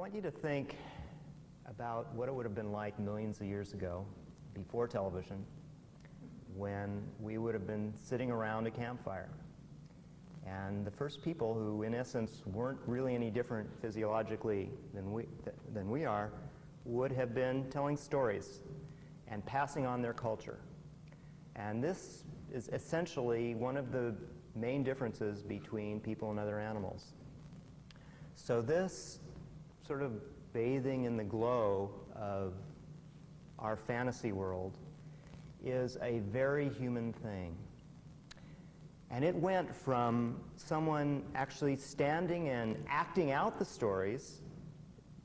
want you to think about what it would have been like millions of years ago, before television, when we would have been sitting around a campfire. And the first people who, in essence, weren't really any different physiologically than we are, would have been telling stories and passing on their culture. And this is essentially one of the main differences between people and other animals. So this sort of bathing in the glow of our fantasy world is a very human thing. And it went from someone actually standing and acting out the stories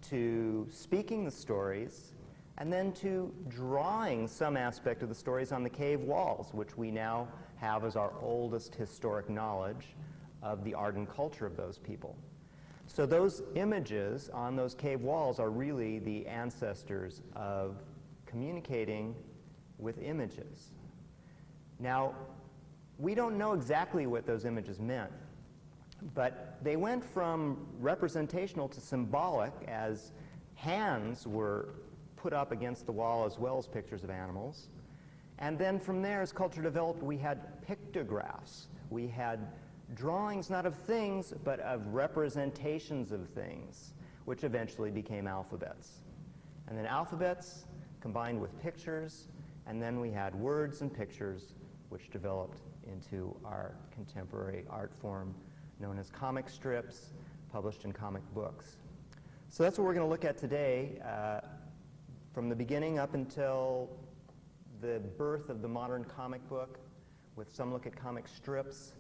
to speaking the stories, and then to drawing some aspect of the stories on the cave walls, which we now have as our oldest historic knowledge of the art and culture of those people. So those images on those cave walls are really the ancestors of communicating with images. Now, we don't know exactly what those images meant, but they went from representational to symbolic, as hands were put up against the wall as well as pictures of animals. And then from there, as culture developed, we had pictographs. We had drawings not of things, but of representations of things, which eventually became alphabets. And then alphabets combined with pictures, and then we had words and pictures, which developed into our contemporary art form known as comic strips, published in comic books. So that's what we're going to look at today, from the beginning up until the birth of the modern comic book, with some look at comic strips,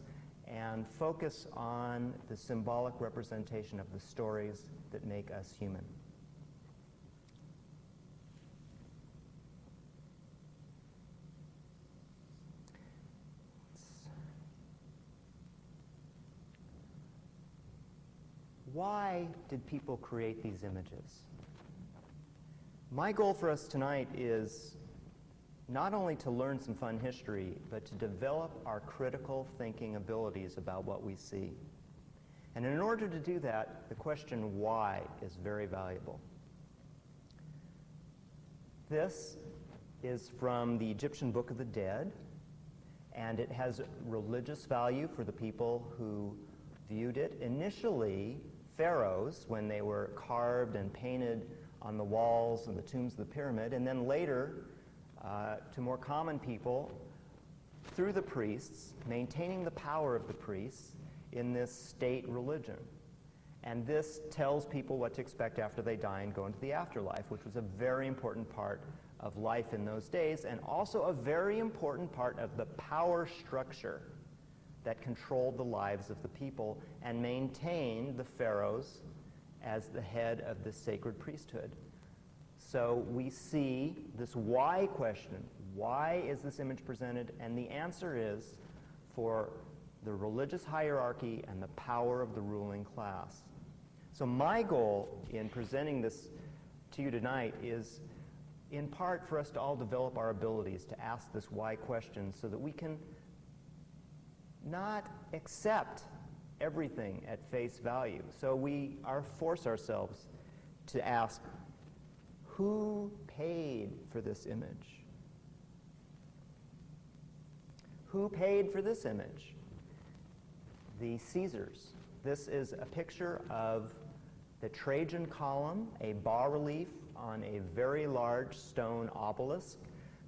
and focus on the symbolic representation of the stories that make us human. Why did people create these images? My goal for us tonight is not only to learn some fun history, but to develop our critical thinking abilities about what we see. And in order to do that, the question why is very valuable. This is from the Egyptian Book of the Dead, and it has religious value for the people who viewed it. Initially, pharaohs, when they were carved and painted on the walls and the tombs of the pyramid, and then later to more common people through the priests, maintaining the power of the priests in this state religion. And this tells people what to expect after they die and go into the afterlife, which was a very important part of life in those days, and also a very important part of the power structure that controlled the lives of the people and maintained the pharaohs as the head of the sacred priesthood. So we see this why question. Why is this image presented? And the answer is for the religious hierarchy and the power of the ruling class. So my goal in presenting this to you tonight is in part for us to all develop our abilities to ask this why question so that we can not accept everything at face value. So we force ourselves to ask, who paid for this image? Who paid for this image? The Caesars. This is a picture of the Trajan column, a bas-relief on a very large stone obelisk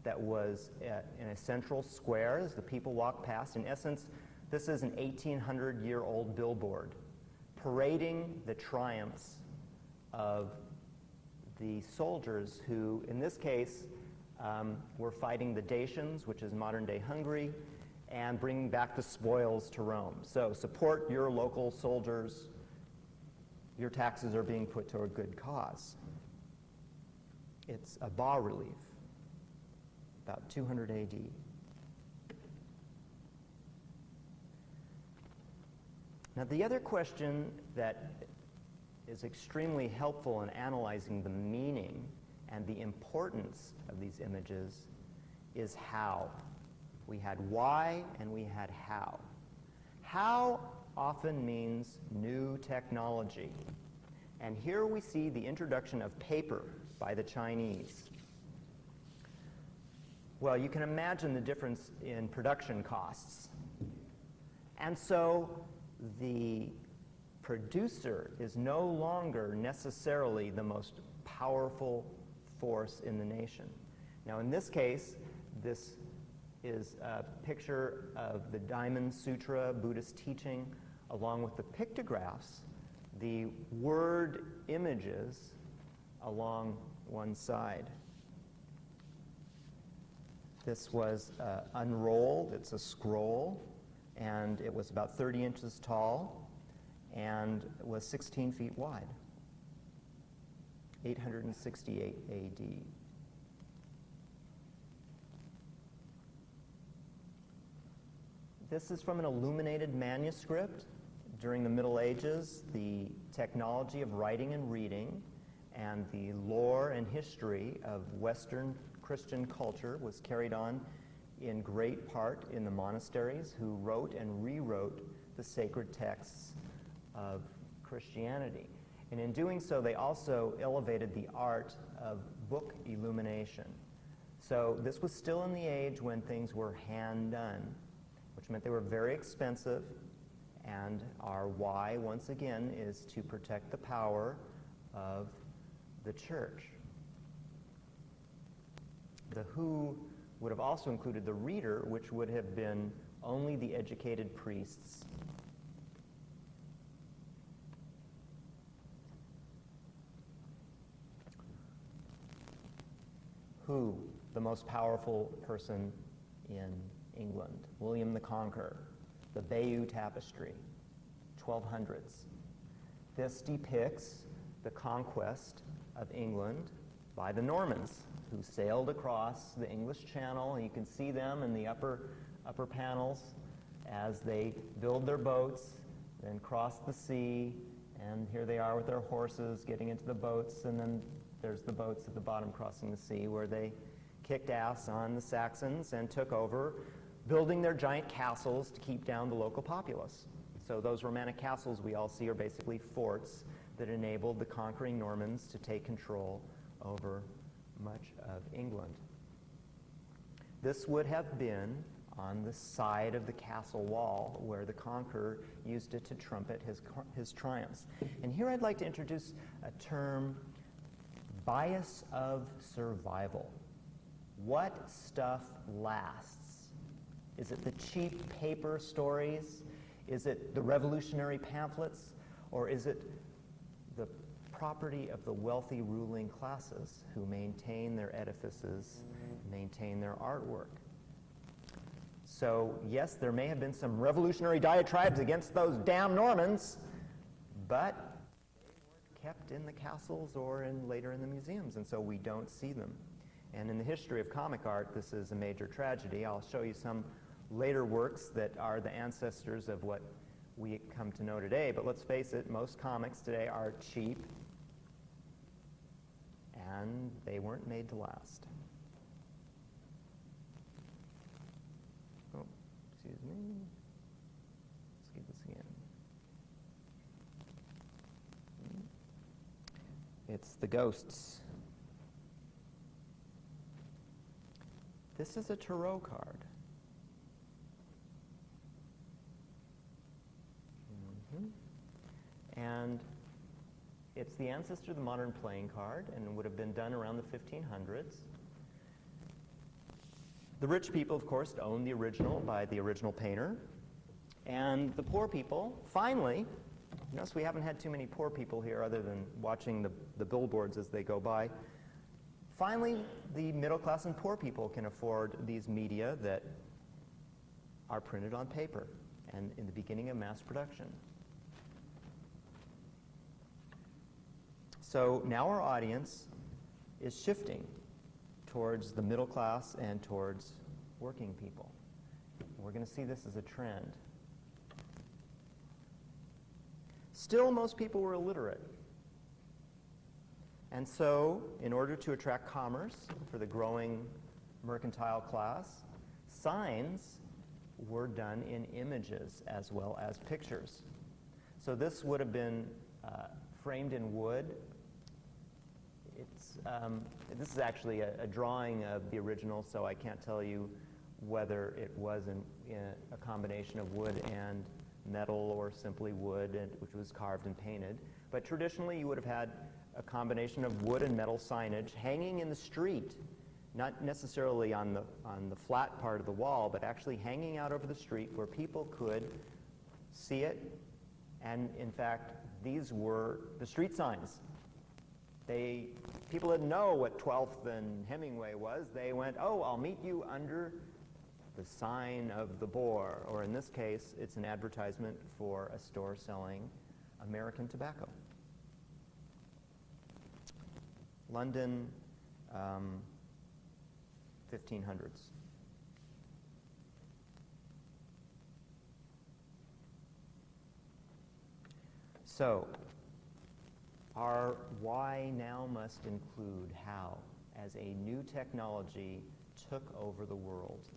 that was in a central square as the people walked past. In essence, this is an 1,800-year-old billboard parading the triumphs of the soldiers who, in this case, were fighting the Dacians, which is modern-day Hungary, and bringing back the spoils to Rome. So support your local soldiers. Your taxes are being put to a good cause. It's a bas-relief, about 200 AD. Now, the other question that is extremely helpful in analyzing the meaning and the importance of these images is how. We had why and we had how. How often means new technology. And here we see the introduction of paper by the Chinese. Well, you can imagine the difference in production costs. And so the producer is no longer necessarily the most powerful force in the nation. Now, in this case, this is a picture of the Diamond Sutra, Buddhist teaching, along with the pictographs, the word images along one side. This was unrolled. It's a scroll, and it was about 30 inches tall and was 16 feet wide, 868 AD. This is from an illuminated manuscript. During the Middle Ages, the technology of writing and reading and the lore and history of Western Christian culture was carried on in great part in the monasteries, who wrote and rewrote the sacred texts of Christianity. And in doing so, they also elevated the art of book illumination. So this was still in the age when things were hand done, which meant they were very expensive, and our why, once again, is to protect the power of the church. The who would have also included the reader, which would have been only the educated priests. Who, the most powerful person in England? William the Conqueror, the Bayeux Tapestry, 1200s. This depicts the conquest of England by the Normans, who sailed across the English Channel. And you can see them in the upper panels as they build their boats, then cross the sea, and here they are with their horses getting into the boats, and then there's the boats at the bottom crossing the sea, where they kicked ass on the Saxons and took over, building their giant castles to keep down the local populace. So those Romantic castles we all see are basically forts that enabled the conquering Normans to take control over much of England. This would have been on the side of the castle wall where the conqueror used it to trumpet his triumphs. And here I'd like to introduce a term, bias of survival. What stuff lasts? Is it the cheap paper stories? Is it the revolutionary pamphlets? Or is it the property of the wealthy ruling classes who maintain their edifices, maintain their artwork? So, yes, there may have been some revolutionary diatribes against those damn Normans, but they weren't kept in the castles or later in the museums, and so we don't see them. And in the history of comic art, this is a major tragedy. I'll show you some later works that are the ancestors of what we come to know today. But let's face it, most comics today are cheap, and they weren't made to last. Oh, excuse me. Let's get this again. It's the ghosts. This is a tarot card. And it's the ancestor of the modern playing card, and it would have been done around the 1500s. The rich people, of course, owned the original by the original painter. And the poor people, finally, notice we haven't had too many poor people here other than watching the billboards as they go by. Finally, the middle class and poor people can afford these media that are printed on paper and in the beginning of mass production. So now our audience is shifting towards the middle class and towards working people. We're going to see this as a trend. Still, most people were illiterate. And so, in order to attract commerce for the growing mercantile class, signs were done in images as well as pictures. So this would have been framed in wood. This is actually a drawing of the original, so I can't tell you whether it was in a combination of wood and metal or simply wood, which was carved and painted. But traditionally, you would have had a combination of wood and metal signage hanging in the street, not necessarily on the flat part of the wall, but actually hanging out over the street where people could see it. And in fact, these were the street signs. People didn't know what 12th and Hemingway was. They went, oh, I'll meet you under the sign of the Boar, or in this case, it's an advertisement for a store selling American tobacco. London, 1500s. So, our why now must include how as a new technology took over the world.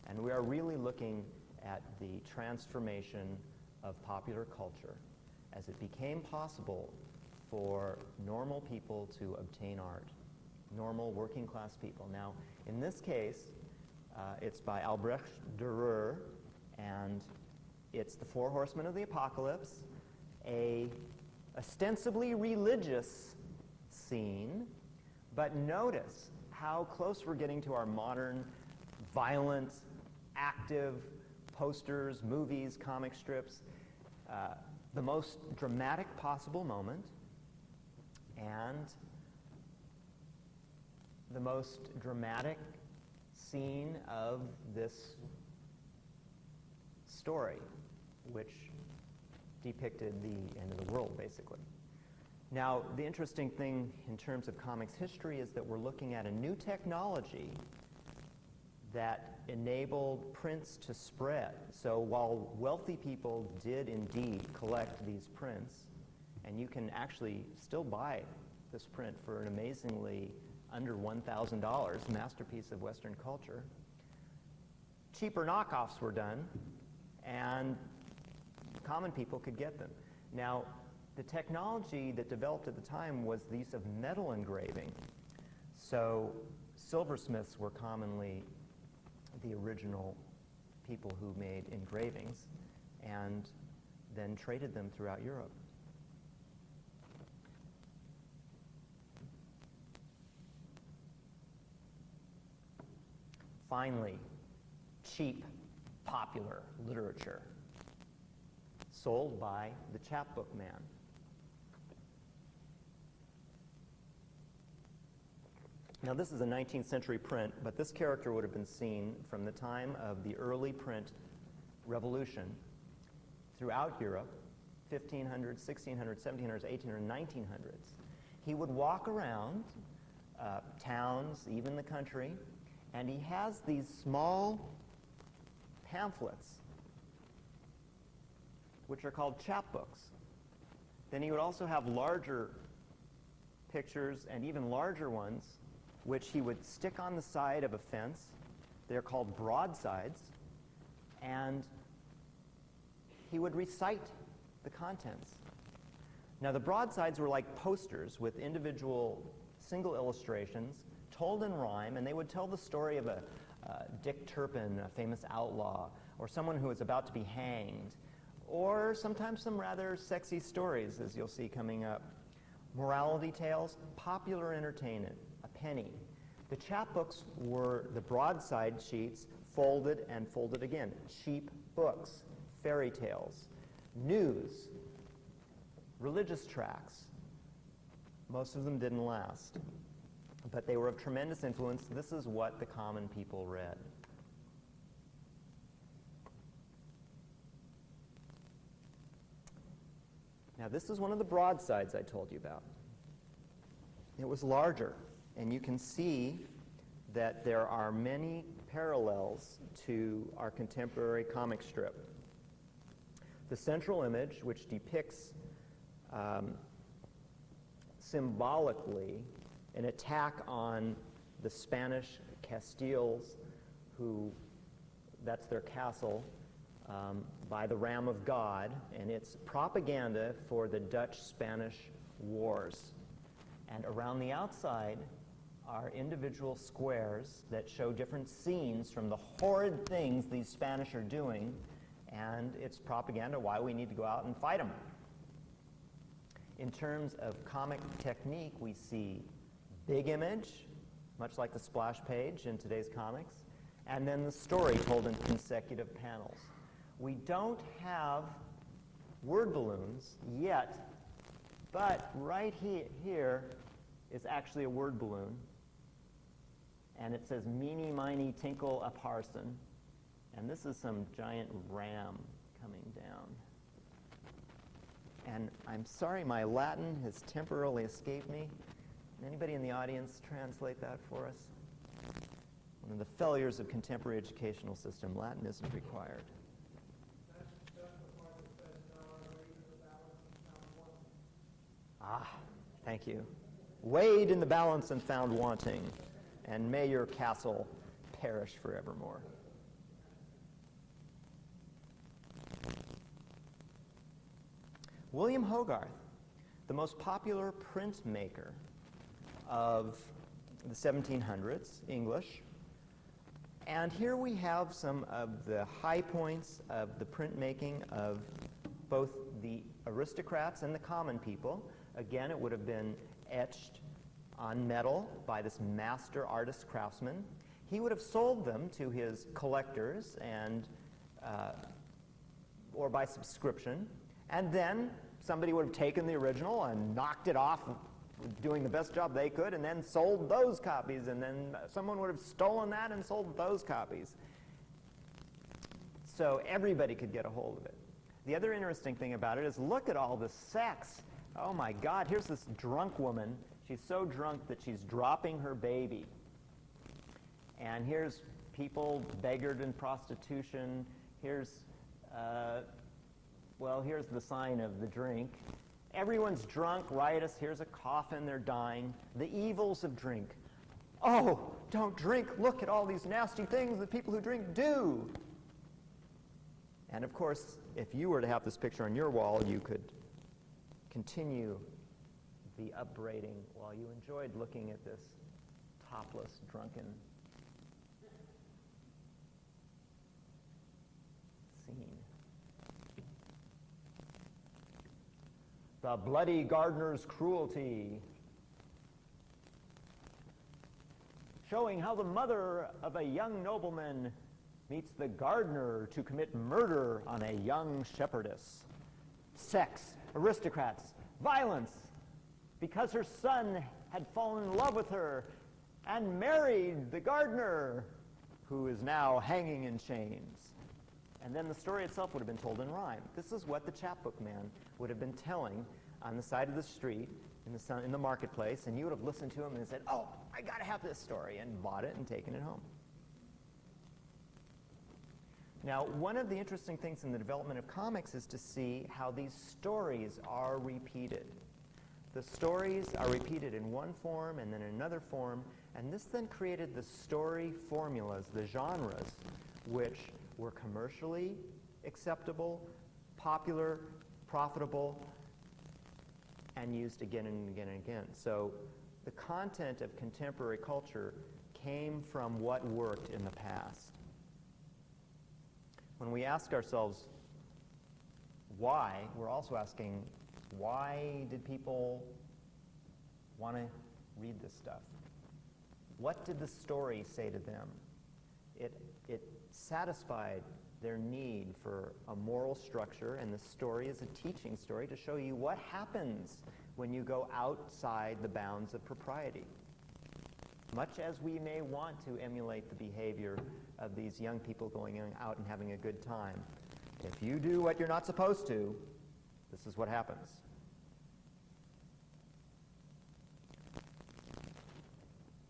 And we are really looking at the transformation of popular culture as it became possible for normal people to obtain art, normal working class people. Now, in this case, it's by Albrecht Dürer, and it's the Four Horsemen of the Apocalypse, a ostensibly religious scene, but notice how close we're getting to our modern, violent, active posters, movies, comic strips, the most dramatic possible moment, and the most dramatic scene of this story, which depicted the end of the world, basically. Now, the interesting thing in terms of comics history is that we're looking at a new technology that enabled prints to spread. So while wealthy people did indeed collect these prints, and you can actually still buy this print for an amazingly under $1,000 masterpiece of Western culture, cheaper knockoffs were done, and common people could get them. Now, the technology that developed at the time was the use of metal engraving. So silversmiths were commonly the original people who made engravings and then traded them throughout Europe. Finally, cheap, popular literature sold by the chapbook man. Now, this is a 19th century print, but this character would have been seen from the time of the early print revolution throughout Europe, 1500s, 1600s, 1700s, 1800s, 1900s. He would walk around towns, even the country, and he has these small pamphlets, which are called chapbooks. Then he would also have larger pictures and even larger ones, which he would stick on the side of a fence. They're called broadsides, and he would recite the contents. Now, the broadsides were like posters with individual single illustrations told in rhyme, and they would tell the story of a Dick Turpin, a famous outlaw, or someone who was about to be hanged, or sometimes some rather sexy stories, as you'll see coming up. Morality tales, popular entertainment, a penny. The chapbooks were the broadside sheets folded and folded again. Cheap books, fairy tales, news, religious tracts. Most of them didn't last, but they were of tremendous influence. This is what the common people read. Now, this is one of the broadsides I told you about. It was larger, and you can see that there are many parallels to our contemporary comic strip. The central image, which depicts symbolically an attack on the Spanish Castiles, that's their castle, by the Ram of God, and it's propaganda for the Dutch-Spanish wars. And around the outside are individual squares that show different scenes from the horrid things these Spanish are doing, and it's propaganda why we need to go out and fight them. In terms of comic technique, we see big image, much like the splash page in today's comics, and then the story told in consecutive panels. We don't have word balloons yet, but right here is actually a word balloon, and it says "Meeny, miny, tinkle, a parson," and this is some giant ram coming down. And I'm sorry, my Latin has temporarily escaped me. Can anybody in the audience translate that for us? One of the failures of contemporary educational system, Latin isn't required. Ah, thank you. Weighed in the balance and found wanting, and may your castle perish forevermore. William Hogarth, the most popular printmaker of the 1700s, English. And here we have some of the high points of the printmaking of both the aristocrats and the common people. Again, it would have been etched on metal by this master artist craftsman. He would have sold them to his collectors and or by subscription. And then somebody would have taken the original and knocked it off, doing the best job they could, and then sold those copies. And then someone would have stolen that and sold those copies. So everybody could get a hold of it. The other interesting thing about it is look at all the sex. Oh my God, here's this drunk woman. She's so drunk that she's dropping her baby. And here's people beggared in prostitution. Here's here's the sign of the drink. Everyone's drunk, riotous. Here's a coffin, they're dying. The evils of drink. Oh, don't drink. Look at all these nasty things that people who drink do. And of course, if you were to have this picture on your wall, you could continue the upbraiding while you enjoyed looking at this topless, drunken scene. The bloody gardener's cruelty, showing how the mother of a young nobleman meets the gardener to commit murder on a young shepherdess. Sex, aristocrats, violence, because her son had fallen in love with her and married the gardener, who is now hanging in chains. And then the story itself would have been told in rhyme. This is what the chapbook man would have been telling on the side of the street in the marketplace, and you would have listened to him and said, "Oh, I got to have this story," and bought it and taken it home. Now, one of the interesting things in the development of comics is to see how these stories are repeated. The stories are repeated in one form and then in another form, and this then created the story formulas, the genres, which were commercially acceptable, popular, profitable, and used again and again and again. So the content of contemporary culture came from what worked in the past. When we ask ourselves why, we're also asking, why did people want to read this stuff? What did the story say to them? It satisfied their need for a moral structure, and the story is a teaching story to show you what happens when you go outside the bounds of propriety. Much as we may want to emulate the behavior of these young people going out and having a good time, if you do what you're not supposed to, this is what happens.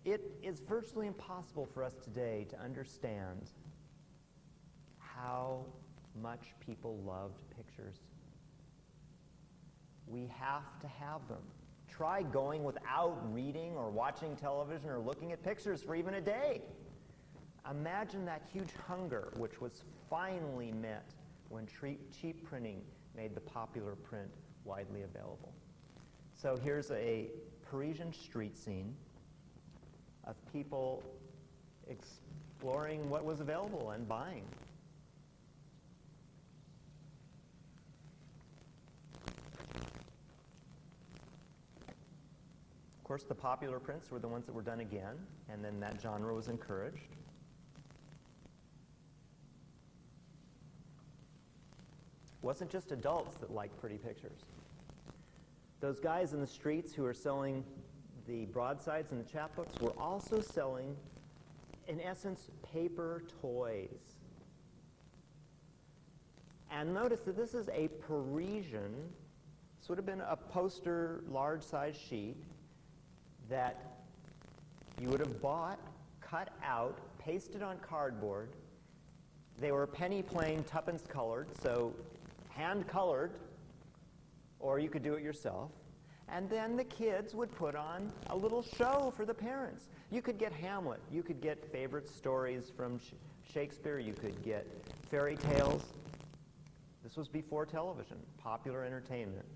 It is virtually impossible for us today to understand how much people loved pictures. We have to have them. Try going without reading or watching television or looking at pictures for even a day. Imagine that huge hunger which was finally met when cheap printing made the popular print widely available. So here's a Parisian street scene of people exploring what was available and buying. Of course, the popular prints were the ones that were done again, and then that genre was encouraged. It wasn't just adults that liked pretty pictures. Those guys in the streets who were selling the broadsides and the chapbooks were also selling, in essence, paper toys. And notice that this is a Parisian, this would have been a poster, large-size sheet, that you would have bought, cut out, pasted on cardboard. They were penny plain, tuppence colored, so hand-colored, or you could do it yourself. And then the kids would put on a little show for the parents. You could get Hamlet. You could get favorite stories from Shakespeare. You could get fairy tales. This was before television, popular entertainment.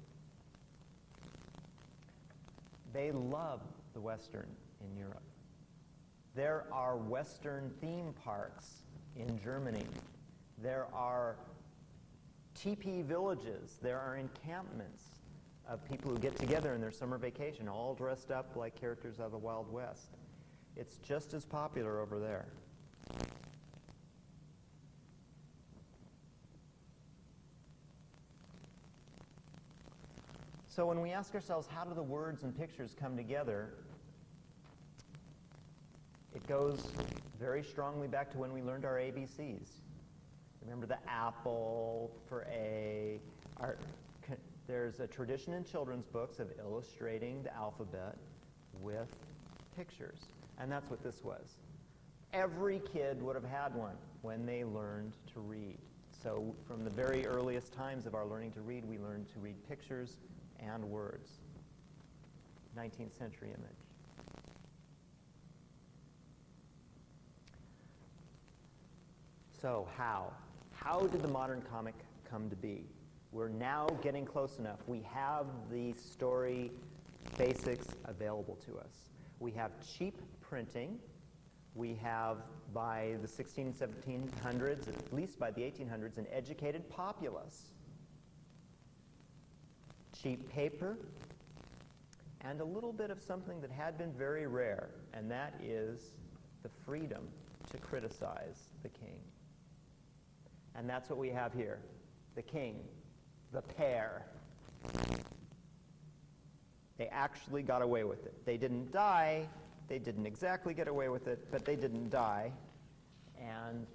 They loved the Western in Europe. There are Western theme parks in Germany. There are teepee villages. There are encampments of people who get together in their summer vacation, all dressed up like characters of the Wild West. It's just as popular over there. So when we ask ourselves, how do the words and pictures come together, it goes very strongly back to when we learned our ABCs. Remember the apple for A. There's a tradition in children's books of illustrating the alphabet with pictures. And that's what this was. Every kid would have had one when they learned to read. So from the very earliest times of our learning to read, we learned to read pictures and words. 19th century image. So how? How did the modern comic come to be? We're now getting close enough. We have the story basics available to us. We have cheap printing. We have, by the 1600s, 1700s, at least by the 1800s, an educated populace. Cheap paper, and a little bit of something that had been very rare, and that is the freedom to criticize the king. And that's what we have here. The king, the pair. They actually got away with it. They didn't die. They didn't exactly get away with it, but they didn't die. And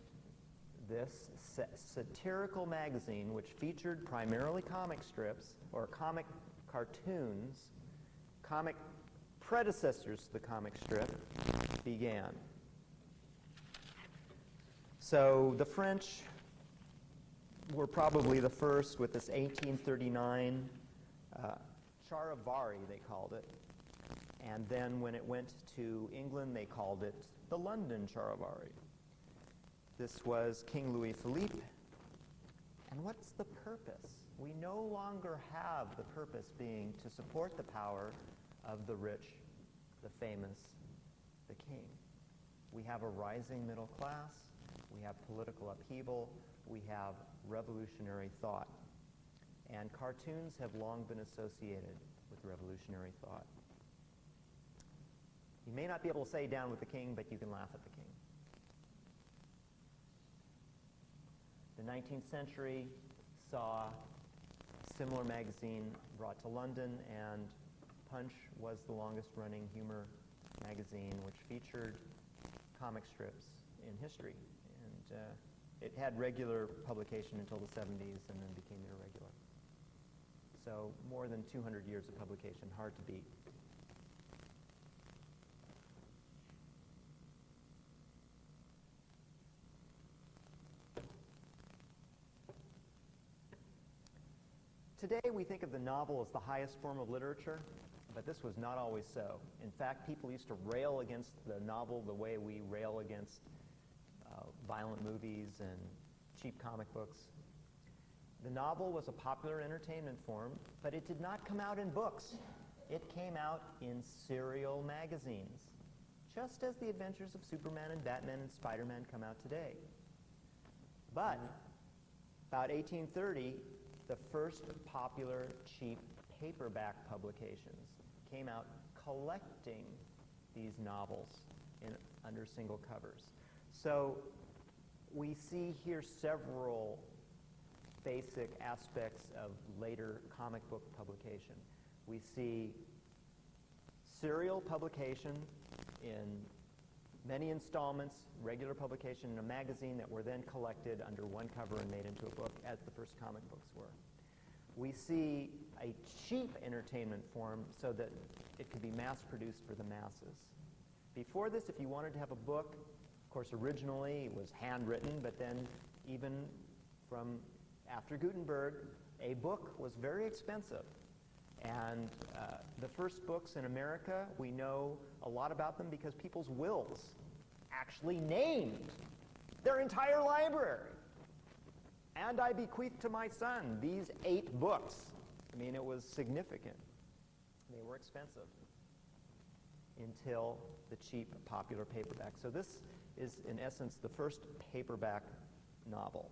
this satirical magazine, which featured primarily comic strips, or comic cartoons, comic predecessors to the comic strip, began. So the French were probably the first with this 1839 Charivari, they called it. And then when it went to England, they called it the London Charivari. This was King Louis Philippe. And what's the purpose? We no longer have the purpose being to support the power of the rich, the famous, the king. We have a rising middle class. We have political upheaval. We have revolutionary thought. And cartoons have long been associated with revolutionary thought. You may not be able to say down with the king, but you can laugh at the king. The 19th century saw a similar magazine brought to London, and Punch was the longest-running humor magazine, which featured comic strips in history. And it had regular publication until the 70s and then became irregular. So more than 200 years of publication, hard to beat. Today we think of the novel as the highest form of literature, but this was not always so. In fact, people used to rail against the novel the way we rail against violent movies and cheap comic books. The novel was a popular entertainment form, but it did not come out in books. it came out in serial magazines, just as the adventures of Superman and Batman and Spider-Man come out today. But about 1830, the first popular cheap paperback publications came out collecting these novels under single covers. So we see here several basic aspects of later comic book publication. We see serial publication in many installments, regular publication in a magazine that were then collected under one cover and made into a book, as the first comic books were. We see a cheap entertainment form so that it could be mass-produced for the masses. Before this, if you wanted to have a book, of course, originally it was handwritten, but then even from after Gutenberg, a book was very expensive. And the first books in America, we know a lot about them because people's wills actually named their entire library. And I bequeath to my son these 8 books. I mean, it was significant. They were expensive until the cheap popular paperback. So this is, in essence, the first paperback novel.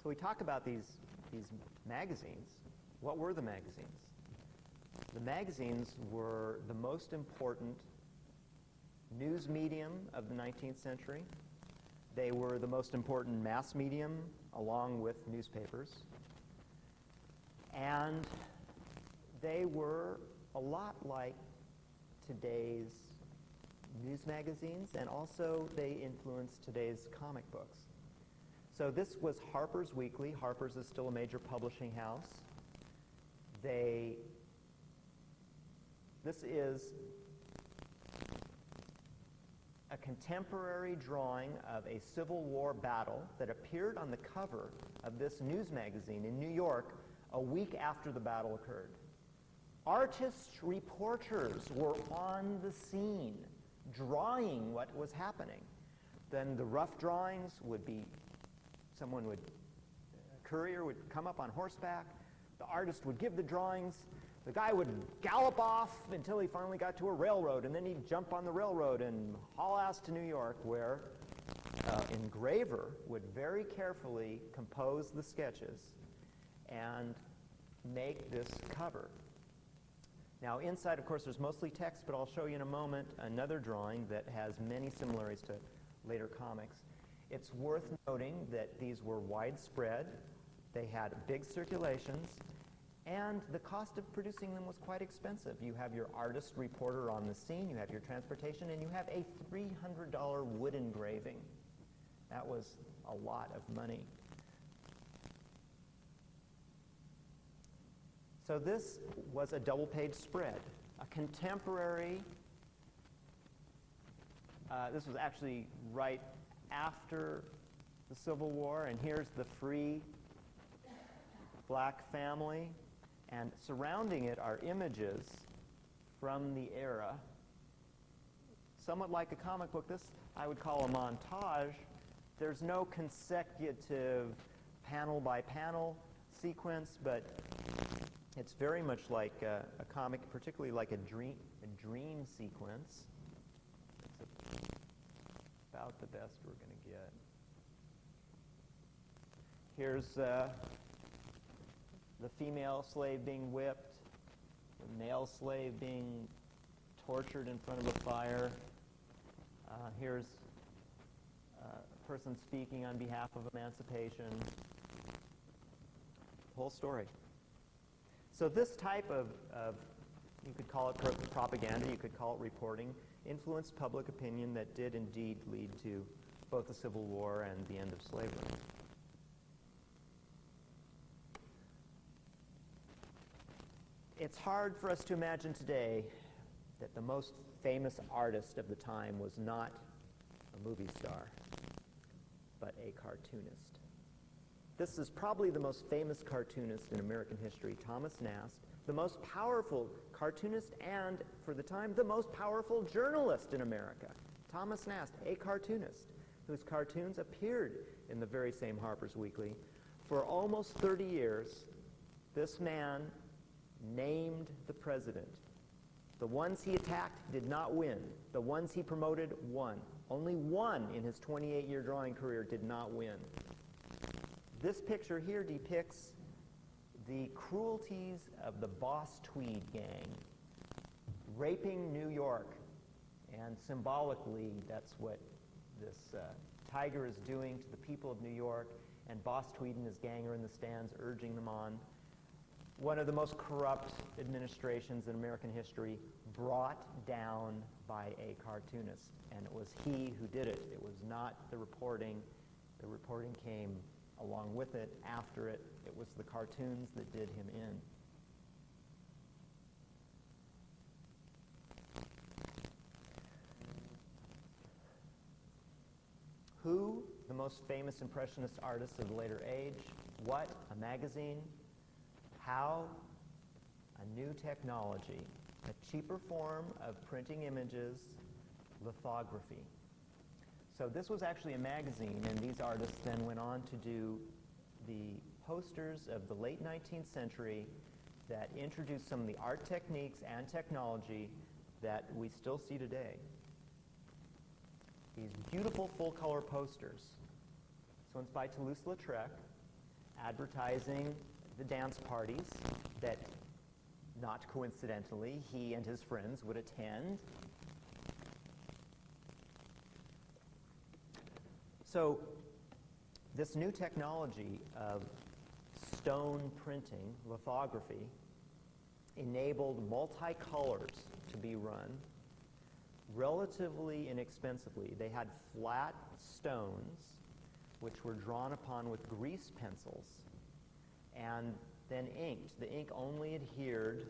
So we talk about these magazines. What were the magazines? The magazines were the most important news medium of the 19th century. They were the most important mass medium along with newspapers. And they were a lot like today's news magazines, and also they influenced today's comic books. So this was Harper's Weekly. Harper's is still a major publishing house. This is a contemporary drawing of a Civil War battle that appeared on the cover of this news magazine in New York a week after the battle occurred. Artist reporters were on the scene drawing what was happening. Then the rough drawings would be a courier would come up on horseback, the artist would give the drawings, the guy would gallop off until he finally got to a railroad, and then he'd jump on the railroad and haul ass to New York, where engraver would very carefully compose the sketches and make this cover. Now inside, of course, there's mostly text, but I'll show you in a moment another drawing that has many similarities to later comics. It's worth noting that these were widespread, they had big circulations, and the cost of producing them was quite expensive. You have your artist reporter on the scene, you have your transportation, and you have a $300 wood engraving. That was a lot of money. So this was a double-page spread, a contemporary. This was actually right after the Civil War, and here's the free black family, and surrounding it are images from the era. Somewhat like a comic book, this I would call a montage. There's no consecutive panel-by-panel sequence, but it's very much like a comic, particularly like a dream sequence. It's about the best we're going to get. Here's the female slave being whipped, the male slave being tortured in front of a fire. Here's a person speaking on behalf of emancipation. The whole story. So this type of you could call it propaganda, you could call it reporting, influenced public opinion that did indeed lead to both the Civil War and the end of slavery. It's hard for us to imagine today that the most famous artist of the time was not a movie star, but a cartoonist. This is probably the most famous cartoonist in American history, Thomas Nast, the most powerful cartoonist and, for the time, the most powerful journalist in America. Thomas Nast, a cartoonist, whose cartoons appeared in the very same Harper's Weekly. For almost 30 years, this man named the president. The ones he attacked did not win. The ones he promoted won. Only one in his 28-year drawing career did not win. This picture here depicts the cruelties of the Boss Tweed gang, raping New York. And symbolically, that's what this tiger is doing to the people of New York. And Boss Tweed and his gang are in the stands urging them on. One of the most corrupt administrations in American history, brought down by a cartoonist. And it was he who did it. It was not the reporting. The reporting came along with it, after it. It was the cartoons that did him in. Who, the most famous Impressionist artists of the later age? What, a magazine? How, a new technology, a cheaper form of printing images, lithography. So this was actually a magazine, and these artists then went on to do the posters of the late 19th century that introduced some of the art techniques and technology that we still see today. These beautiful full-color posters. This one's by Toulouse-Lautrec, advertising the dance parties that, not coincidentally, he and his friends would attend. So this new technology of stone printing, lithography, enabled multicolors to be run relatively inexpensively. They had flat stones which were drawn upon with grease pencils and then inked. The ink only adhered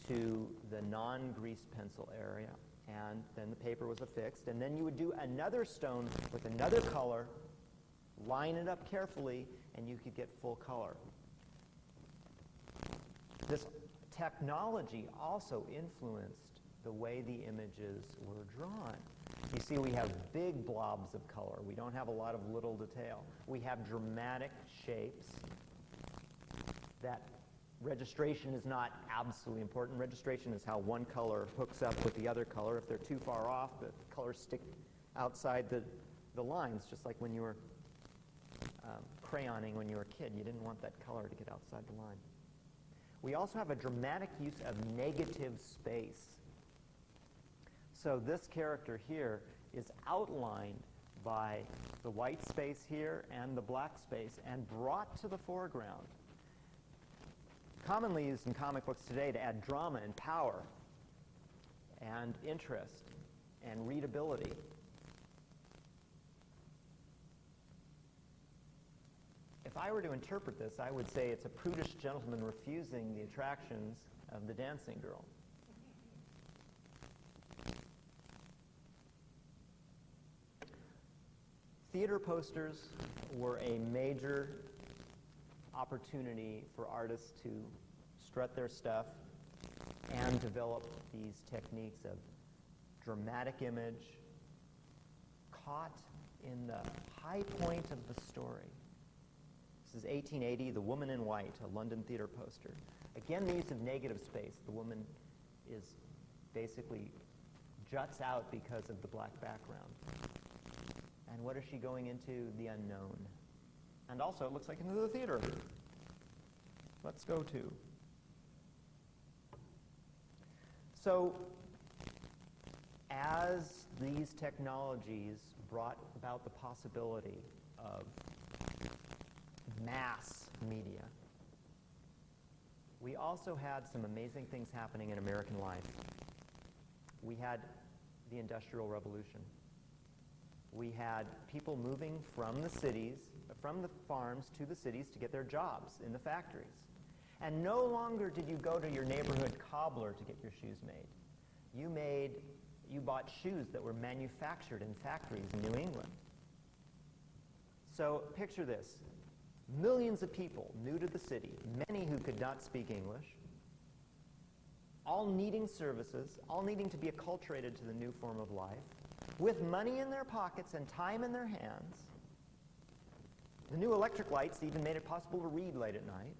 to the non-grease pencil area, and then the paper was affixed, and then you would do another stone with another color, line it up carefully, and you could get full color. This technology also influenced the way the images were drawn. You see, we have big blobs of color. We don't have a lot of little detail. We have dramatic shapes. That registration is not absolutely important. Registration is how one color hooks up with the other color. If they're too far off, the colors stick outside the lines, just like when you were crayoning when you were a kid. You didn't want that color to get outside the line. We also have a dramatic use of negative space. So this character here is outlined by the white space here and the black space and brought to the foreground. Commonly used in comic books today to add drama and power and interest and readability. If I were to interpret this, I would say it's a prudish gentleman refusing the attractions of the dancing girl. Theater posters were a major opportunity for artists to strut their stuff and develop these techniques of dramatic image caught in the high point of the story. This is 1880, The Woman in White, a London theater poster. Again, the use of negative space. The woman is basically juts out because of the black background. And what is she going into? The unknown. And also, it looks like into the theater. Let's go to. So, as these technologies brought about the possibility of mass media, we also had some amazing things happening in American life. We had the Industrial Revolution. We had people moving from the cities, from the farms to the cities to get their jobs in the factories. And no longer did you go to your neighborhood cobbler to get your shoes made. You bought shoes that were manufactured in factories in New England. So picture this. Millions of people new to the city, many who could not speak English, all needing services, all needing to be acculturated to the new form of life. with money in their pockets and time in their hands. The new electric lights even made it possible to read late at night.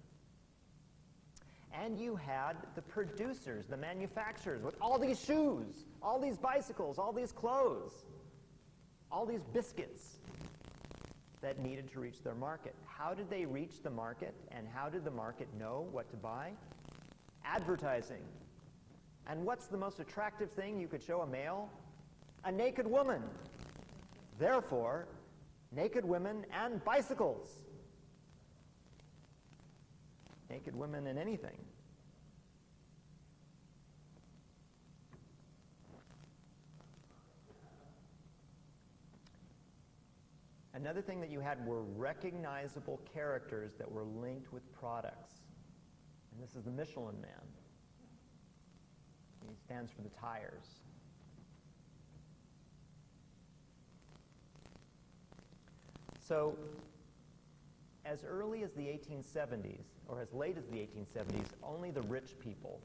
And you had the producers, the manufacturers, with all these shoes, all these bicycles, all these clothes, all these biscuits that needed to reach their market. How did they reach the market, and how did the market know what to buy? Advertising. And what's the most attractive thing you could show a male? A naked woman. Therefore, naked women and bicycles. Naked women in anything. Another thing that you had were recognizable characters that were linked with products. And this is the Michelin Man. He stands for the tires. So, as early as the 1870s, or as late as the 1870s, only the rich people,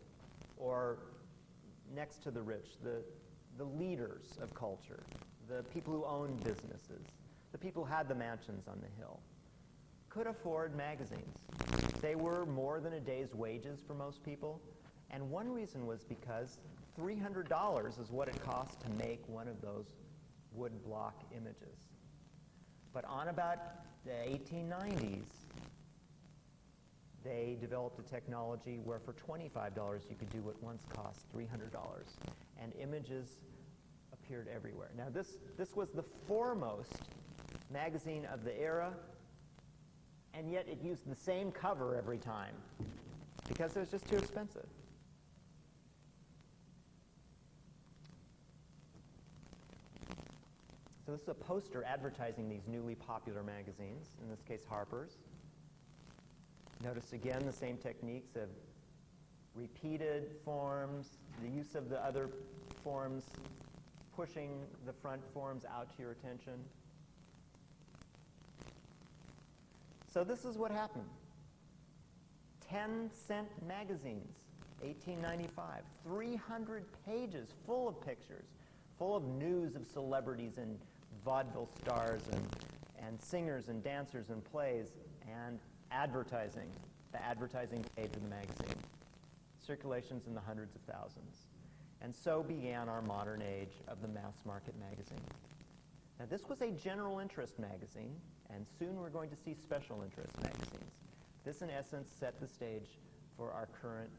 or next to the rich, the leaders of culture, the people who owned businesses, the people who had the mansions on the hill, could afford magazines. They were more than a day's wages for most people, and one reason was because $300 is what it cost to make one of those wood block images. But on about the 1890s, they developed a technology where for $25 you could do what once cost $300, and images appeared everywhere. Now this was the foremost magazine of the era, and yet it used the same cover every time because it was just too expensive. So this is a poster advertising these newly popular magazines, in this case Harper's. Notice again the same techniques of repeated forms, the use of the other forms, pushing the front forms out to your attention. So this is what happened. 10-cent magazines, 1895, 300 pages full of pictures, full of news of celebrities and vaudeville stars and singers and dancers and plays, and advertising, the advertising page of the magazine. Circulations in the hundreds of thousands. And so began our modern age of the mass market magazine. Now this was a general interest magazine, and soon we're going to see special interest magazines. This in essence set the stage for our current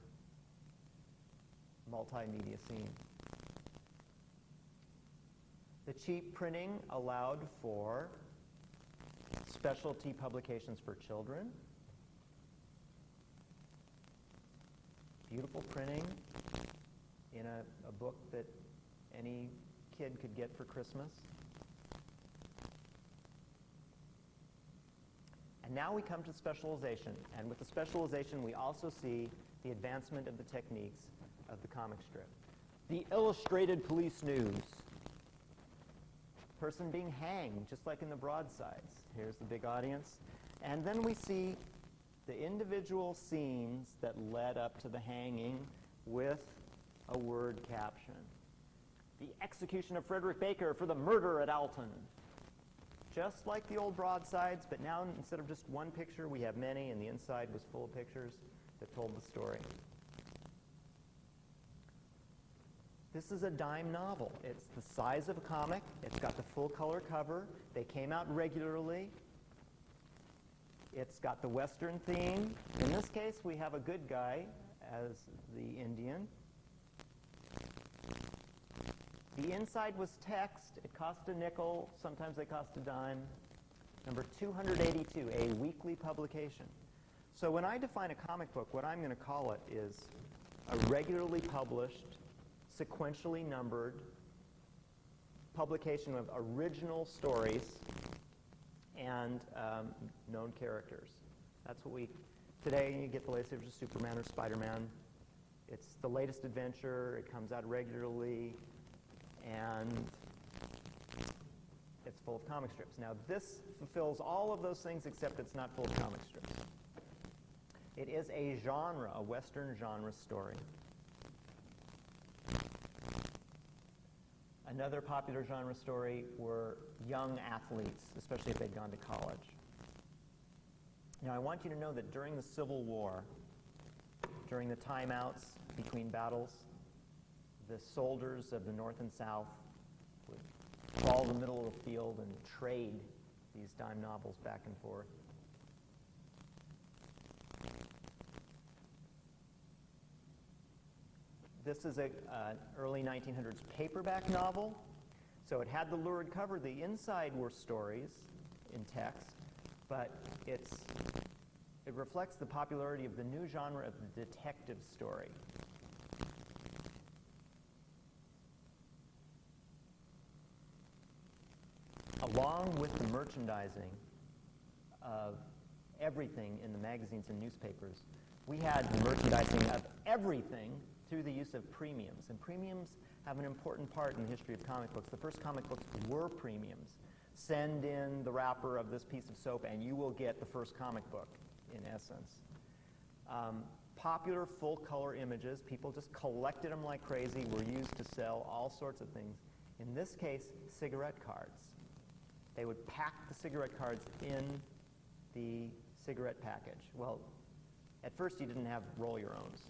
multimedia scene. The cheap printing allowed for specialty publications for children, beautiful printing in a book that any kid could get for Christmas. And now we come to specialization, and with the specialization we also see the advancement of the techniques of the comic strip. The illustrated police news. Person being hanged, just like in the broadsides. Here's the big audience. And then we see the individual scenes that led up to the hanging with a word caption. The execution of Frederick Baker for the murder at Alton. Just like the old broadsides, but now instead of just one picture, we have many, and the inside was full of pictures that told the story. This is a dime novel. It's the size of a comic. It's got the full color cover. They came out regularly. It's got the Western theme. In this case, we have a good guy as the Indian. The inside was text. It cost a nickel. Sometimes they cost a dime. Number 282, a weekly publication. So when I define a comic book, what I'm going to call it is a regularly published, sequentially numbered publication of original stories and known characters. That's what today you get the latest issue of Superman or Spider-Man. It's the latest adventure, it comes out regularly, and it's full of comic strips. Now this fulfills all of those things except it's not full of comic strips. It is a genre, a Western genre story. Another popular genre story were young athletes, especially if they'd gone to college. Now, I want you to know that during the Civil War, during the timeouts between battles, the soldiers of the North and South would follow the middle of the field and trade these dime novels back and forth. This is an early 1900s paperback novel. So it had the lurid cover. The inside were stories in text, but it reflects the popularity of the new genre of the detective story. Along with the merchandising of everything in the magazines and newspapers, we had the merchandising of everything through the use of premiums. And premiums have an important part in the history of comic books. The first comic books were premiums. Send in the wrapper of this piece of soap and you will get the first comic book, in essence. Popular full-color images, people just collected them like crazy, were used to sell all sorts of things. In this case, cigarette cards. They would pack the cigarette cards in the cigarette package. Well, at first you didn't have roll-your-owns,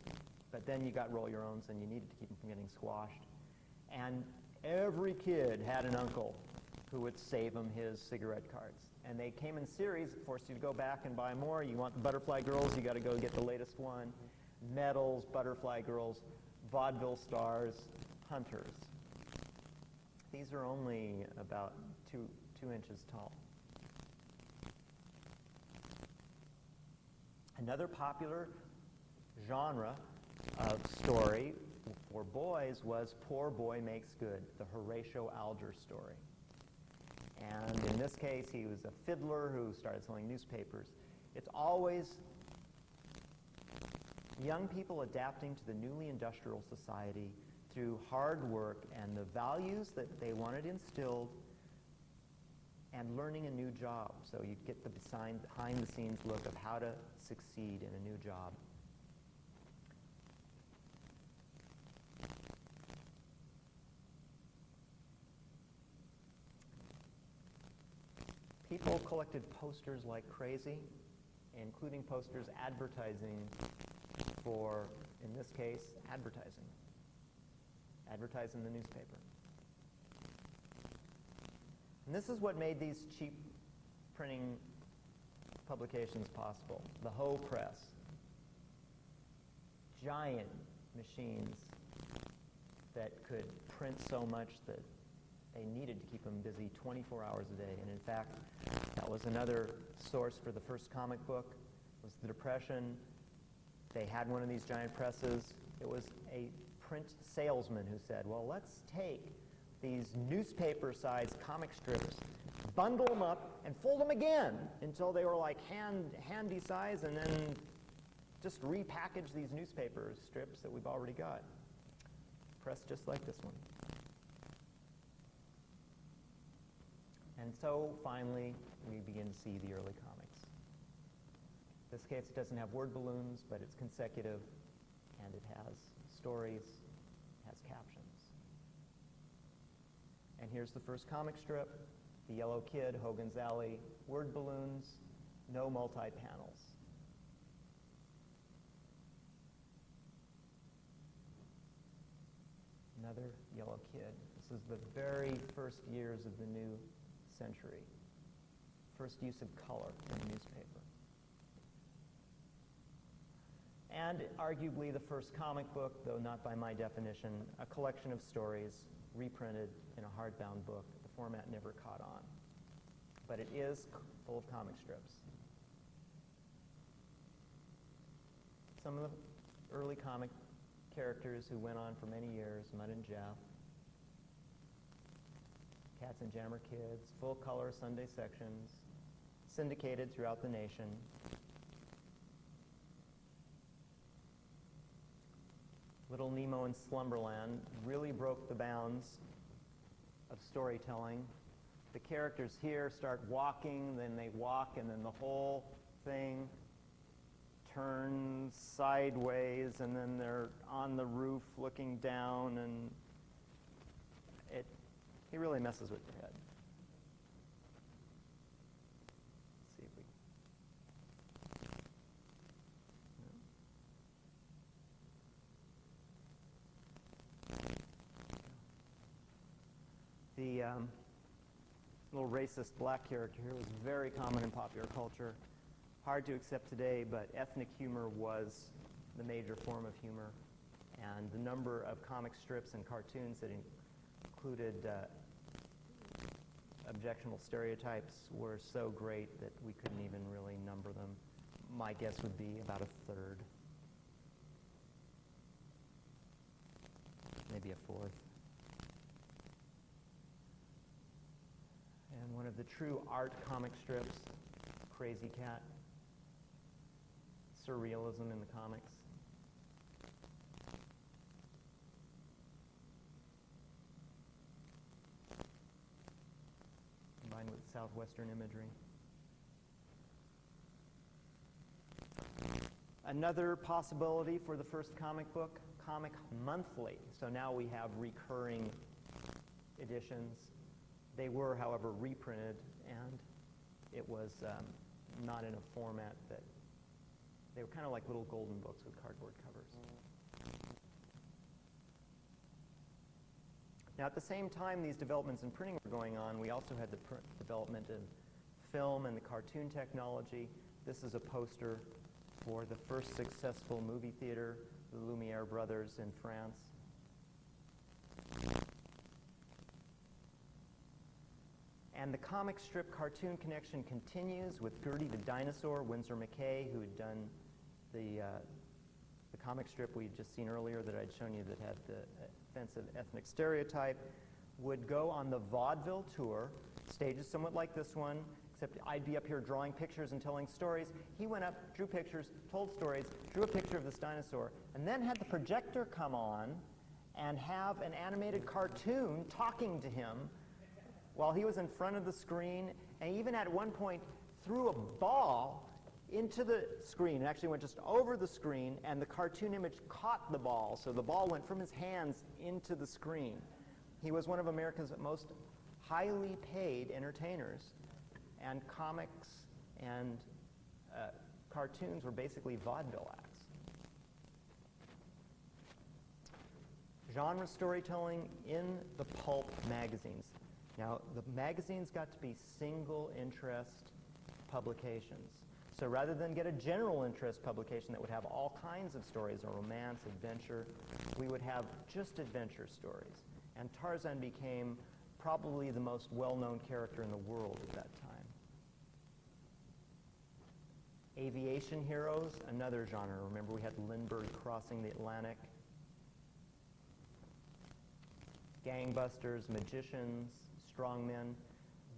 but then you got roll-your-owns and you needed to keep them from getting squashed. And every kid had an uncle who would save him his cigarette cards. And they came in series, forced you to go back and buy more. You want the Butterfly Girls, you got to go get the latest one. Medals, Butterfly Girls, Vaudeville Stars, Hunters. These are only about two inches tall. Another popular genre of story for boys was Poor Boy Makes Good, the Horatio Alger story. And in this case, he was a fiddler who started selling newspapers. It's always young people adapting to the newly industrial society through hard work and the values that they wanted instilled and learning a new job. So you get the behind-the-scenes look of how to succeed in a new job. People collected posters like crazy, including posters advertising for, in this case, advertising the newspaper. And this is what made these cheap printing publications possible. The Hoe Press. Giant machines that could print so much that they needed to keep them busy 24 hours a day. And in fact, that was another source for the first comic book, was the Depression. They had one of these giant presses. It was a print salesman who said, well, let's take these newspaper-sized comic strips, bundle them up, and fold them again until they were like handy size, and then just repackage these newspaper strips that we've already got. Press just like this one. And so, finally, we begin to see the early comics. In this case, it doesn't have word balloons, but it's consecutive, and it has stories, it has captions. And here's the first comic strip, The Yellow Kid, Hogan's Alley, word balloons, no multi-panels. Another Yellow Kid. This is the very first years of the new century. First use of color in a newspaper. And arguably the first comic book, though not by my definition, a collection of stories reprinted in a hardbound book. The format never caught on. But it is full of comic strips. Some of the early comic characters who went on for many years, Mutt and Jeff, Cats and Jammer Kids, full-color Sunday sections, syndicated throughout the nation. Little Nemo in Slumberland really broke the bounds of storytelling. The characters here start walking, then they walk, and then the whole thing turns sideways, and then they're on the roof looking down, and He really messes with your head. Let's see if we... The little racist black character here was very common in popular culture. Hard to accept today, but ethnic humor was the major form of humor. And the number of comic strips and cartoons that included objectionable stereotypes were so great that we couldn't even really number them. My guess would be about a third, maybe a fourth. And one of the true art comic strips, Crazy Cat, surrealism in the comics. Combined with Southwestern imagery. Another possibility for the first comic book, Comic Monthly. So now we have recurring editions. They were, however, reprinted, and it was not in a format that... They were kind of like little golden books with cardboard covers. Now, at the same time these developments in printing were going on, we also had the development of film and the cartoon technology. This is a poster for the first successful movie theater, the Lumiere brothers in France. And the comic strip cartoon connection continues with Gertie the Dinosaur, Winsor McCay, who had done the comic strip we had just seen earlier that I'd shown you that had the offensive ethnic stereotype, would go on the vaudeville tour, stages somewhat like this one, except I'd be up here drawing pictures and telling stories. He went up, drew pictures, told stories, drew a picture of this dinosaur, and then had the projector come on and have an animated cartoon talking to him while he was in front of the screen, and even at one point threw a ball into the screen. It actually went just over the screen, and the cartoon image caught the ball, so the ball went from his hands into the screen. He was one of America's most highly paid entertainers, and comics and cartoons were basically vaudeville acts. Genre storytelling in the pulp magazines. Now, the magazines got to be single interest publications. So rather than get a general interest publication that would have all kinds of stories, or romance, adventure, we would have just adventure stories. And Tarzan became probably the most well-known character in the world at that time. Aviation heroes, another genre. Remember, we had Lindbergh crossing the Atlantic. Gangbusters, magicians, strongmen.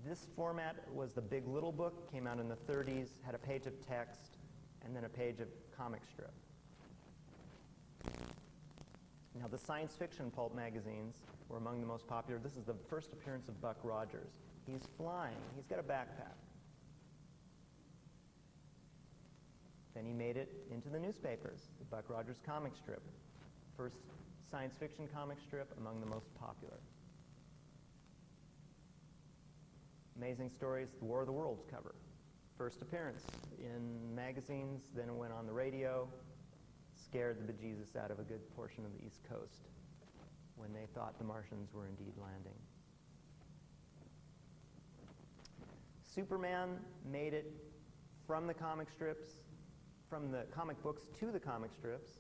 This format was the Big Little Book, came out in the 30s, had a page of text, and then a page of comic strip. Now, the science fiction pulp magazines were among the most popular. This is the first appearance of Buck Rogers. He's flying. He's got a backpack. Then he made it into the newspapers, the Buck Rogers comic strip. First science fiction comic strip, among the most popular. Amazing Stories, the War of the Worlds cover. First appearance in magazines, then it went on the radio, scared the bejesus out of a good portion of the East Coast when they thought the Martians were indeed landing. Superman made it from the comic strips, from the comic books to the comic strips,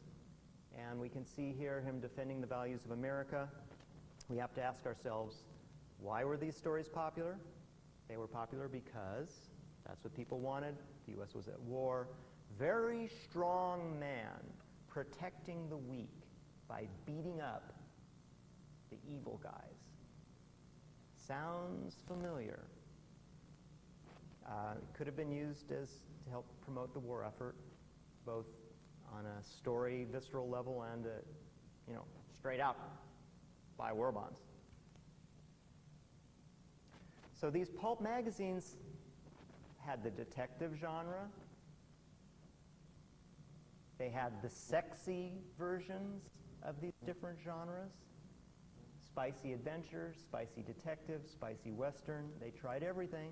and we can see here him defending the values of America. We have to ask ourselves, why were these stories popular? They were popular because that's what people wanted. The U.S. was at war. Very strong man protecting the weak by beating up the evil guys. Sounds familiar. Could have been used to help promote the war effort, both on a story, visceral level, and straight out buy war bonds. So these pulp magazines had the detective genre. They had the sexy versions of these different genres. Spicy adventure, spicy detective, spicy western. They tried everything.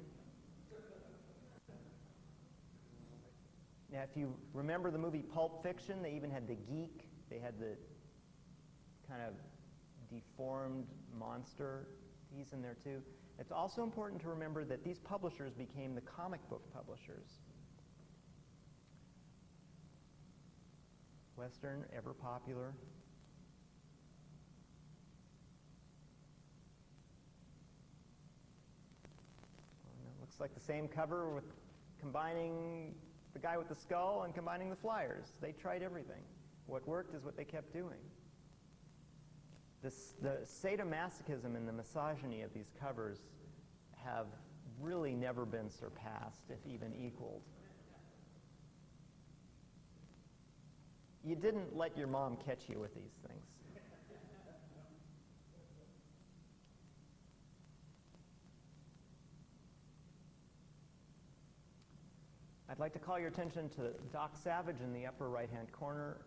Now, if you remember the movie Pulp Fiction, they even had the geek. They had the kind of deformed monster. He's in there too. It's also important to remember that these publishers became the comic book publishers. Western, ever popular. Looks like the same cover with combining the guy with the skull and combining the flyers. They tried everything. What worked is what they kept doing. The sadomasochism and the misogyny of these covers have really never been surpassed, if even equaled. You didn't let your mom catch you with these things. I'd like to call your attention to Doc Savage in the upper right-hand corner.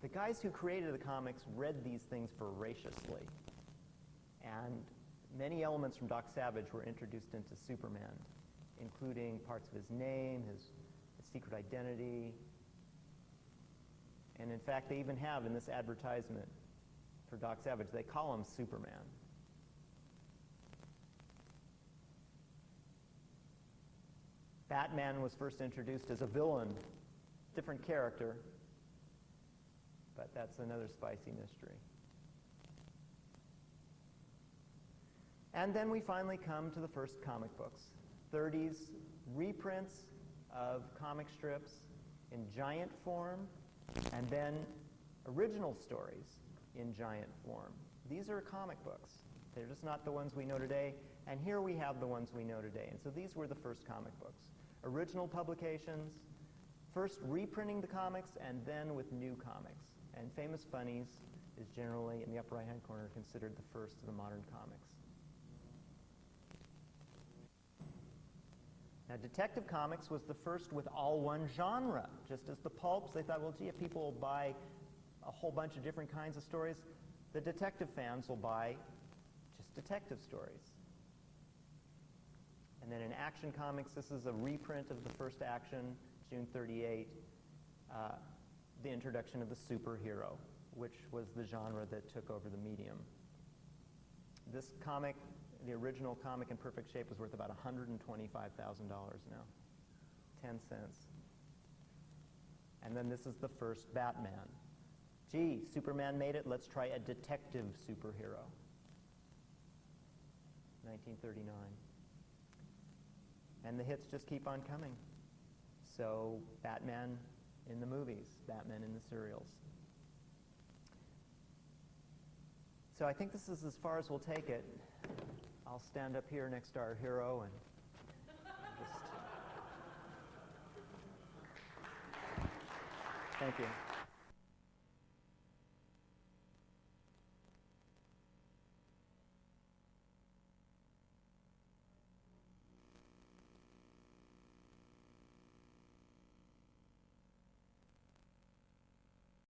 The guys who created the comics read these things voraciously. And many elements from Doc Savage were introduced into Superman, including parts of his name, his secret identity. And in fact, they even have in this advertisement for Doc Savage, they call him Superman. Batman was first introduced as a villain, different character, but that's another spicy mystery. And then we finally come to the first comic books, 30s reprints of comic strips in giant form, and then original stories in giant form. These are comic books. They're just not the ones we know today, and here we have the ones we know today. And so these were the first comic books. Original publications, first reprinting the comics, and then with new comics. And Famous Funnies is generally, in the upper right-hand corner, considered the first of the modern comics. Now, Detective Comics was the first with all one genre. Just as the pulps, they thought, well, gee, if people will buy a whole bunch of different kinds of stories, the detective fans will buy just detective stories. And then in Action Comics, this is a reprint of the first Action, June 38, the introduction of the superhero, which was the genre that took over the medium. This comic, the original comic in perfect shape, was worth about $125,000 now, 10 cents. And then this is the first Batman. Gee, Superman made it, let's try a detective superhero. 1939. And the hits just keep on coming. So Batman in the movies, Batman in the serials. So I think this is as far as we'll take it. I'll stand up here next to our hero and just... Thank you.